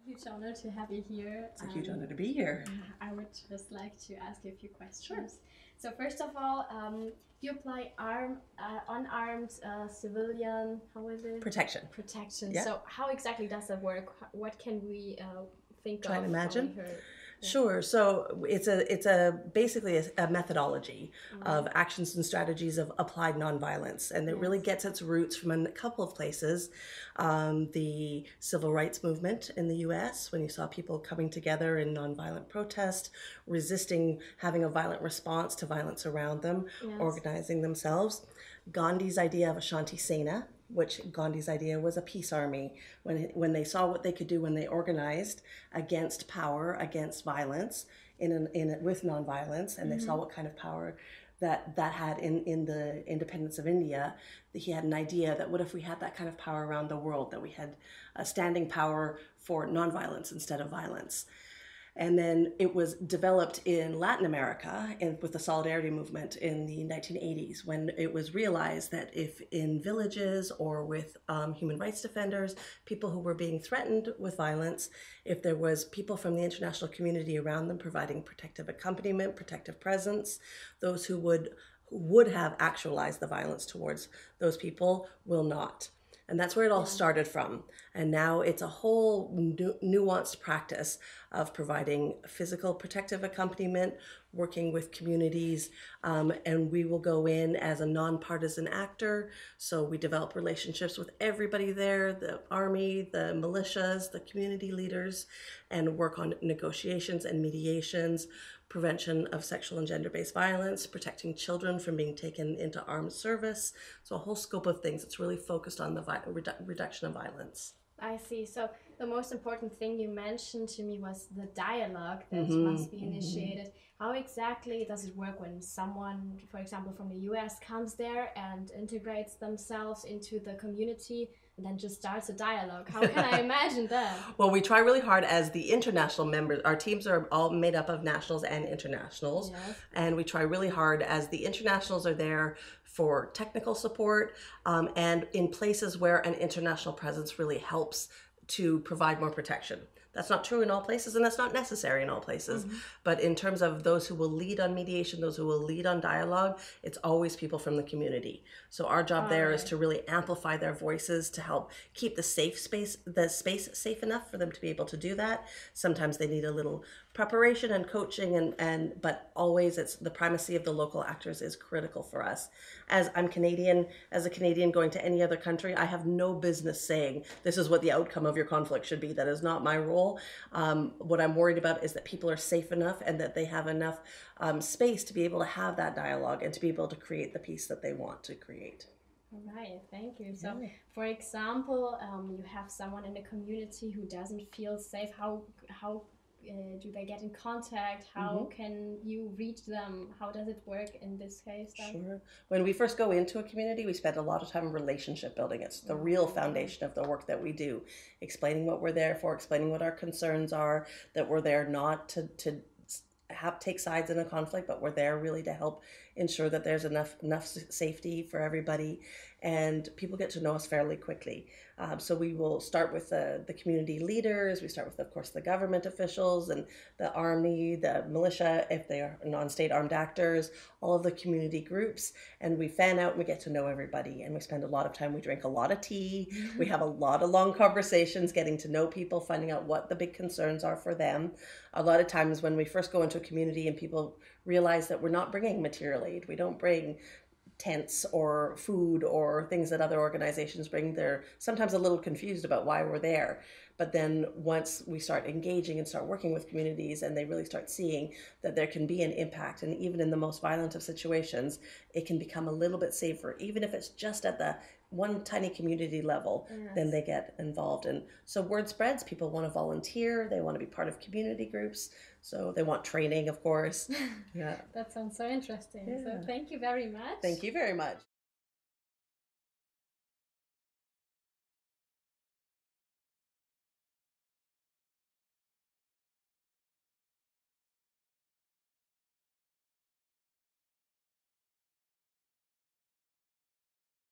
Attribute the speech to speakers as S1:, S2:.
S1: Huge honor to have you here.
S2: It's a huge honor to be here.
S1: I would just like to ask you a few questions. Sure. So first of all, you apply unarmed civilian, how is it?
S2: Protection.
S1: Protection.
S2: Yeah.
S1: So how exactly does that work? What can we think
S2: Try
S1: of?
S2: and imagine.
S1: Yeah.
S2: Sure. So it's basically a methodology of actions and strategies of applied nonviolence, and it really gets its roots from a couple of places. The civil rights movement in the U.S., when you saw people coming together in nonviolent protest, resisting having a violent response to violence around them, organizing themselves. Gandhi's idea of a Shanti Sena, which Gandhi's idea was a peace army. When they saw what they could do when they organized against power, against violence, with nonviolence, and they saw what kind of power that had in the independence of India, he had an idea that what if we had that kind of power around the world, that we had a standing power for nonviolence instead of violence. And then it was developed in Latin America with the Solidarity movement in the 1980s, when it was realized that if in villages or with human rights defenders, people who were being threatened with violence, if there was people from the international community around them providing protective accompaniment, protective presence, those who would have actualized the violence towards those people will not. And that's where it all started from. And now it's a whole nuanced practice of providing physical protective accompaniment, working with communities, and we will go in as a nonpartisan actor. So we develop relationships with everybody there, the army, the militias, the community leaders, and work on negotiations and mediations, prevention of sexual and gender-based violence, protecting children from being taken into armed service. So a whole scope of things. It's really focused on the reduction of violence.
S1: I see. So the most important thing you mentioned to me was the dialogue that must be initiated. How exactly does it work when someone, for example, from the US comes there and integrates themselves into the community and then just starts a dialogue? How can I imagine that?
S2: Well, we try really hard as the international members. Our teams are all made up of nationals and internationals. And we try really hard as the internationals are there for technical support and in places where an international presence really helps to provide more protection. That's not true in all places, and that's not necessary in all places. But in terms of those who will lead on mediation, those who will lead on dialogue, it's always people from the community. So our job there is to really amplify their voices to help keep the space safe enough for them to be able to do that. Sometimes they need a little preparation and coaching, but always it's the primacy of the local actors is critical for us. As a Canadian going to any other country, I have no business saying this is what the outcome of your conflict should be. That is not my role. What I'm worried about is that people are safe enough and that they have enough space to be able to have that dialogue and to be able to create the peace that they want to create.
S1: All right, thank you. So, for example, you have someone in the community who doesn't feel safe. How do they get in contact? How can you reach them? How does it work in this case then?
S2: Sure. When we first go into a community, we spend a lot of time relationship building. It's the real foundation of the work that we do. Explaining what we're there for, explaining what our concerns are, that we're there not to take sides in a conflict, but we're there really to help ensure that there's enough safety for everybody, and people get to know us fairly quickly. So we will start with the community leaders. We start with, of course, the government officials and the army, the militia, if they are non-state armed actors, all of the community groups, and we fan out and we get to know everybody, and we spend a lot of time, we drink a lot of tea, we have a lot of long conversations, getting to know people, finding out what the big concerns are for them. A lot of times when we first go into a community and people realize that we're not bringing material aid, we don't bring tents or food or things that other organizations bring, they're sometimes a little confused about why we're there. But then once we start engaging and start working with communities and they really start seeing that there can be an impact, and even in the most violent of situations, it can become a little bit safer, even if it's just at the one tiny community level, then they get involved. And so word spreads, people want to volunteer, they want to be part of community groups, so they want training, of course.
S1: That sounds so interesting. So thank you very much.
S2: Thank you very much.